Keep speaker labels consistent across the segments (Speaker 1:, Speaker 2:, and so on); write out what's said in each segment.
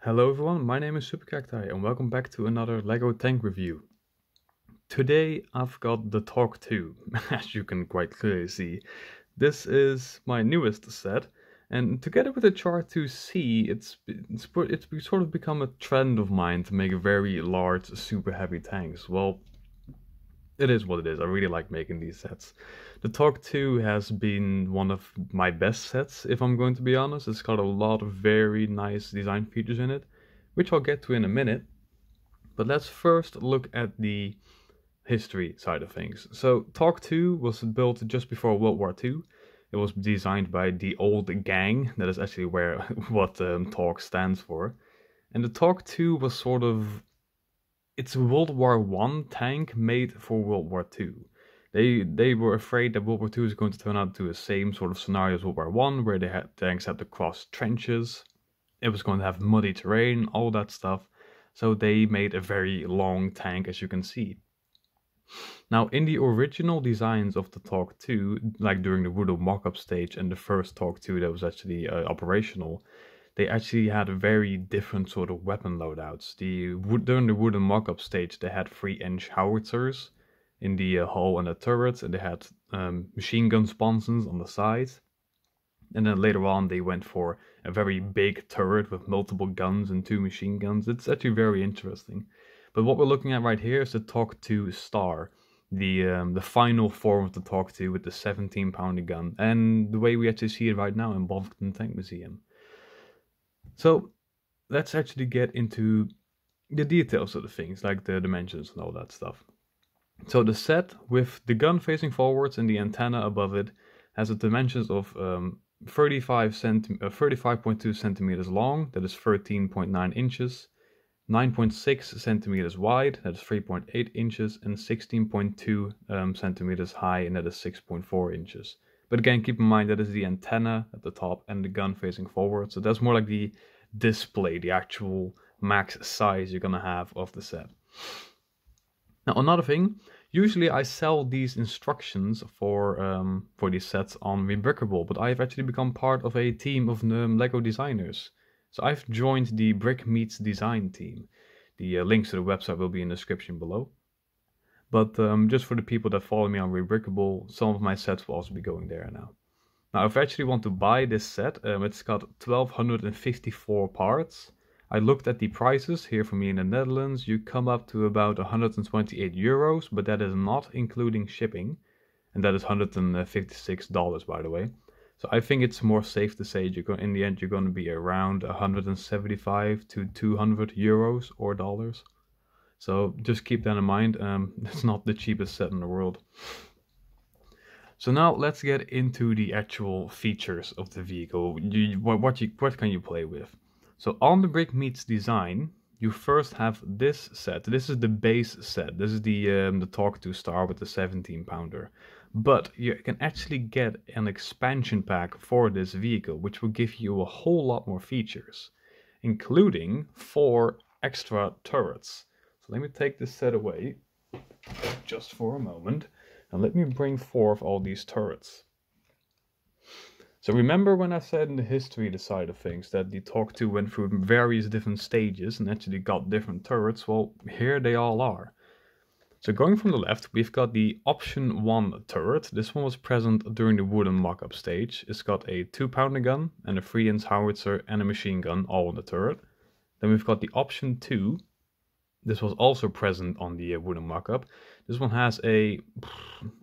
Speaker 1: Hello everyone, my name is SuperCacti and welcome back to another LEGO tank review. Today I've got the TOG-2, as you can quite clearly see. This is my newest set, and together with the Char2C, it's sort of become a trend of mine to make very large, super heavy tanks. Well, it is what it is. I really like making these sets. The TOG-2 has been one of my best sets, if I'm going to be honest. It's got a lot of very nice design features in it, which I'll get to in a minute. But let's first look at the history side of things. So TOG-2 was built just before World War II. It was designed by the old gang. That is actually where what TOG stands for. And the TOG-2 was sort of, it's a World War I tank made for World War II. They were afraid that World War II is going to turn out to the same sort of scenario as World War I, where tanks had to cross trenches. It was going to have muddy terrain, all that stuff. So they made a very long tank, as you can see. Now, in the original designs of the TOG-2, like during the wooden mock-up stage and the first TOG-2 that was actually operational, they actually had a very different sort of weapon loadouts. During the wooden mock-up stage, they had 3-inch howitzers in the hull and the turrets, and they had machine gun sponsons on the sides. And then later on, they went for a very big turret with multiple guns and 2 machine guns. It's actually very interesting. But what we're looking at right here is the TOG-2 Star, the final form of the TOG-2 with the 17-pounder gun, and the way we actually see it right now in Bovington Tank Museum. So let's actually get into the details of the things, like the dimensions and all that stuff. So the set with the gun facing forwards and the antenna above it has the dimensions of 35.2 centimeters long, that is 13.9 inches, 9.6 centimeters wide, that is 3.8 inches, and 16.2 centimeters high, and that is 6.4 inches. But again, keep in mind that is the antenna at the top and the gun facing forward. So that's more like the display, the actual max size you're gonna have of the set. Now, another thing, usually I sell these instructions for these sets on ReBrickable, but I've actually become part of a team of LEGO designers. So I've joined the BRICKmeetsDESIGN team. The links to the website will be in the description below. But just for the people that follow me on ReBrickable, some of my sets will also be going there now. Now, if you actually want to buy this set, it's got 1,254 parts. I looked at the prices here for me in the Netherlands. You come up to about 128 euros, but that is not including shipping. And that is $156, by the way. So I think it's more safe to say in the end you're going to be around 175 to 200 euros or dollars. So just keep that in mind. It's not the cheapest set in the world. So now let's get into the actual features of the vehicle. What can you play with? So on the BRICKmeetsDESIGN, you first have this set. This is the base set. This is the TOG-2 Star with the 17-pounder. But you can actually get an expansion pack for this vehicle, which will give you a whole lot more features, including 4 extra turrets. So let me take this set away just for a moment, and let me bring forth all these turrets. So remember when I said in the history side of things that the TOG-2 went through various different stages and actually got different turrets? Well, here they all are. So going from the left, we've got the option 1 turret. This one was present during the wooden mock-up stage. It's got a 2-pounder gun and a 3-inch howitzer and a machine gun all on the turret. Then we've got the option 2. This was also present on the wooden mock-up. This one has a,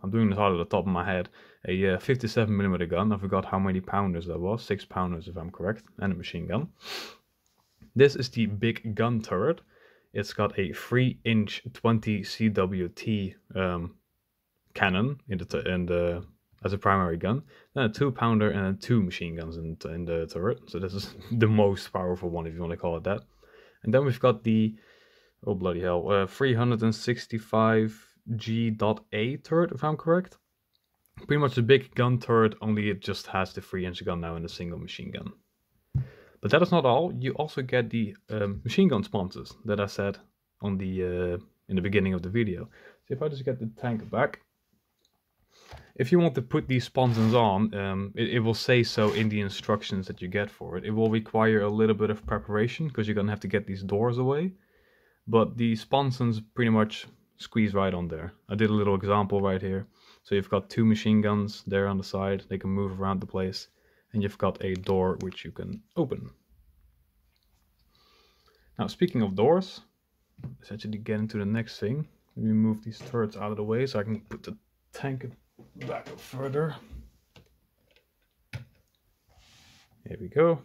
Speaker 1: I'm doing this out of the top of my head, a 57mm gun. I forgot how many pounders that was, 6 pounders if I'm correct, and a machine gun. This is the big gun turret. It's got a 3-inch 20 CWT cannon as a primary gun, then a 2-pounder and 2 machine guns in the turret. So this is the most powerful one, if you want to call it that. And then we've got the, oh bloody hell, 365G.A turret, if I'm correct. Pretty much a big gun turret, only it just has the 3-inch gun now and a single machine gun. But that is not all. You also get the machine gun sponsons that I said on the in the beginning of the video. So if I just get the tank back, if you want to put these sponsons on, it will say so in the instructions that you get for it. It will require a little bit of preparation because you're gonna have to get these doors away. But the sponsons pretty much squeeze right on there. I did a little example right here. So you've got 2 machine guns there on the side. They can move around the place. And you've got a door which you can open. Now, speaking of doors, let's actually get into the next thing. Let me move these turrets out of the way so I can put the tank back up further. Here we go.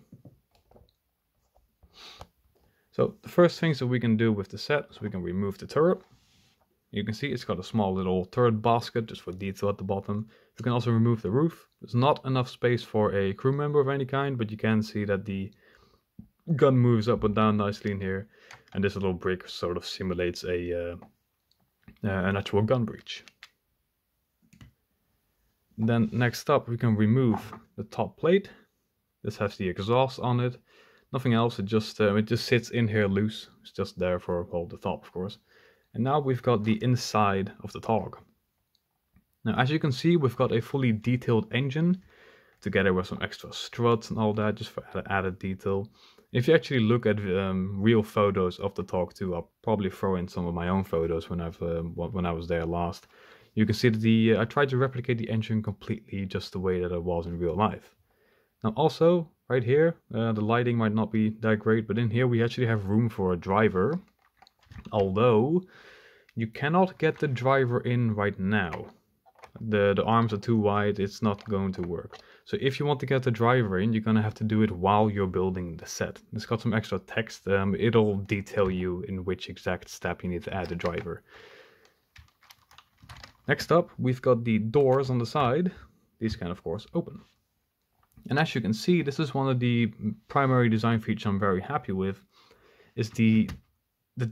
Speaker 1: So the first things that we can do with the set is we can remove the turret. You can see it's got a small little turret basket just for detail at the bottom. You can also remove the roof. There's not enough space for a crew member of any kind, but you can see that the gun moves up and down nicely in here. And this little brick sort of simulates an actual gun breech. Then next up we can remove the top plate. This has the exhaust on it. Nothing else, it just sits in here loose. It's just there for, well, the top of course. And now we've got the inside of the TOG. Now as you can see, we've got a fully detailed engine together with some extra struts and all that, just for added detail. If you actually look at real photos of the TOG-2, I'll probably throw in some of my own photos when I was there last. You can see that I tried to replicate the engine completely just the way that it was in real life. Now also, right here, the lighting might not be that great, but in here we actually have room for a driver. Although, you cannot get the driver in right now. The arms are too wide, it's not going to work. So if you want to get the driver in, you're going to have to do it while you're building the set. It's got some extra text, it'll detail you in which exact step you need to add the driver. Next up, we've got the doors on the side. These can of course open. And as you can see, this is one of the primary design features I'm very happy with, is the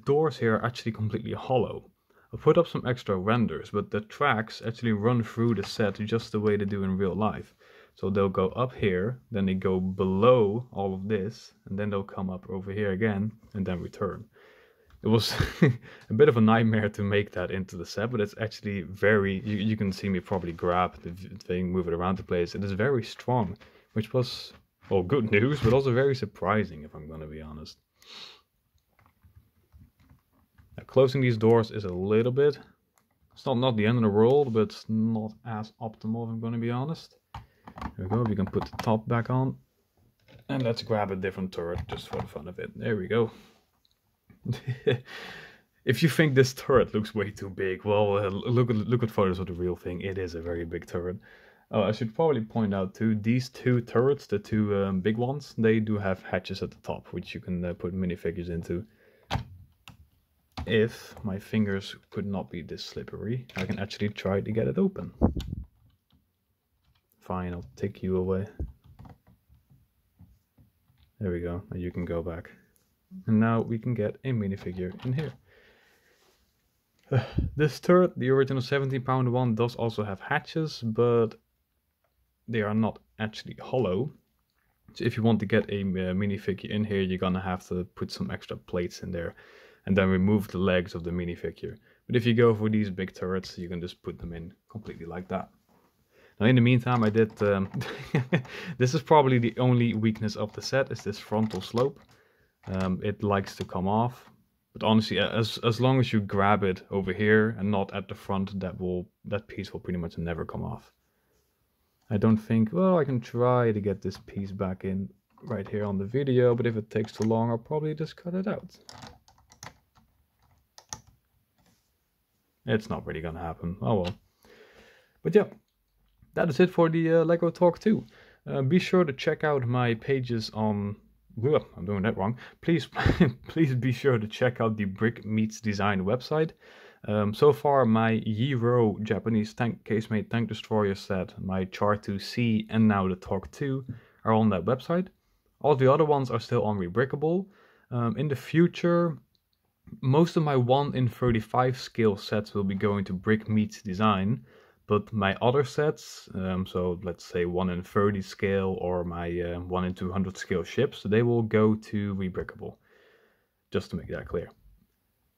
Speaker 1: doors here are actually completely hollow. I put up some extra renders, but the tracks actually run through the set just the way they do in real life. So they'll go up here, then they go below all of this, and then they'll come up over here again, and then return. It was a bit of a nightmare to make that into the set, but it's actually very, you can see me probably grab the thing, move it around the place. It is very strong, which was, well, good news, but also very surprising if I'm going to be honest. Now, closing these doors is a little bit, it's not the end of the world, but it's not as optimal if I'm going to be honest. There we go, we can put the top back on. And let's grab a different turret just for the fun of it. There we go. If you think this turret looks way too big, well, look at photos of the real thing. It is a very big turret. I should probably point out too, these 2 turrets, the 2 big ones, they do have hatches at the top, which you can put minifigures into. If my fingers could not be this slippery, I can actually try to get it open. Fine, I'll take you away. There we go, now you can go back. And now we can get a minifigure in here. This turret, the original 17-pound one, does also have hatches, but they are not actually hollow. So if you want to get a minifigure in here, you're gonna have to put some extra plates in there and then remove the legs of the minifigure. But if you go for these big turrets, you can just put them in completely like that. Now in the meantime, I did, this is probably the only weakness of the set, is this frontal slope. It likes to come off, but honestly, as long as you grab it over here and not at the front, that piece will pretty much never come off. I don't think, well, I can try to get this piece back in right here on the video, but if it takes too long, I'll probably just cut it out. It's not really gonna happen, oh well. But yeah, that is it for the LEGO TOG-2. Be sure to check out my pages on, I'm doing that wrong. Please be sure to check out the BRICKmeetsDESIGN website. So far, my Yiro Japanese tank casemate tank destroyer set, my Char 2C, and now the TOG-2 are on that website. All the other ones are still on ReBrickable. In the future, most of my 1 in 35 scale sets will be going to BRICKmeetsDESIGN, but my other sets, so let's say 1 in 30 scale or my 1 in 200 scale ships, they will go to ReBrickable, just to make that clear.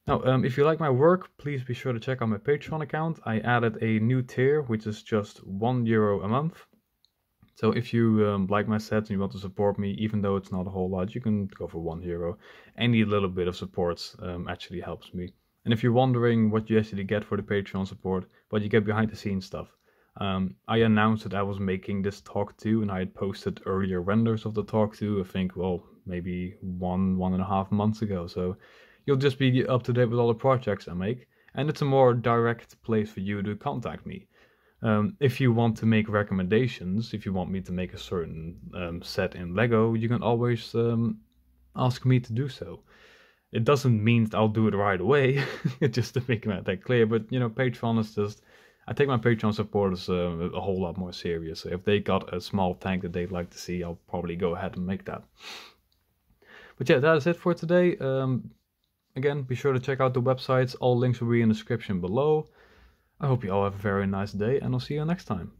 Speaker 1: Now, if you like my work, please be sure to check out my Patreon account. I added a new tier, which is just €1 a month. So if you like my sets and you want to support me, even though it's not a whole lot, you can go for €1. Any little bit of support actually helps me. And if you're wondering what you actually get for the Patreon support, what you get behind the scenes stuff, I announced that I was making this TOG-2 and I had posted earlier renders of the TOG-2, I think, well, maybe 1.5 months ago. So you'll just be up to date with all the projects I make. And it's a more direct place for you to contact me. If you want to make recommendations, if you want me to make a certain set in Lego, you can always ask me to do so. It doesn't mean that I'll do it right away, just to make that clear, but you know, Patreon is just, I take my Patreon supporters a whole lot more serious. So if they got a small tank that they'd like to see, I'll probably go ahead and make that. But yeah, that is it for today. Again, be sure to check out the websites. All links will be in the description below. I hope you all have a very nice day, and I'll see you next time.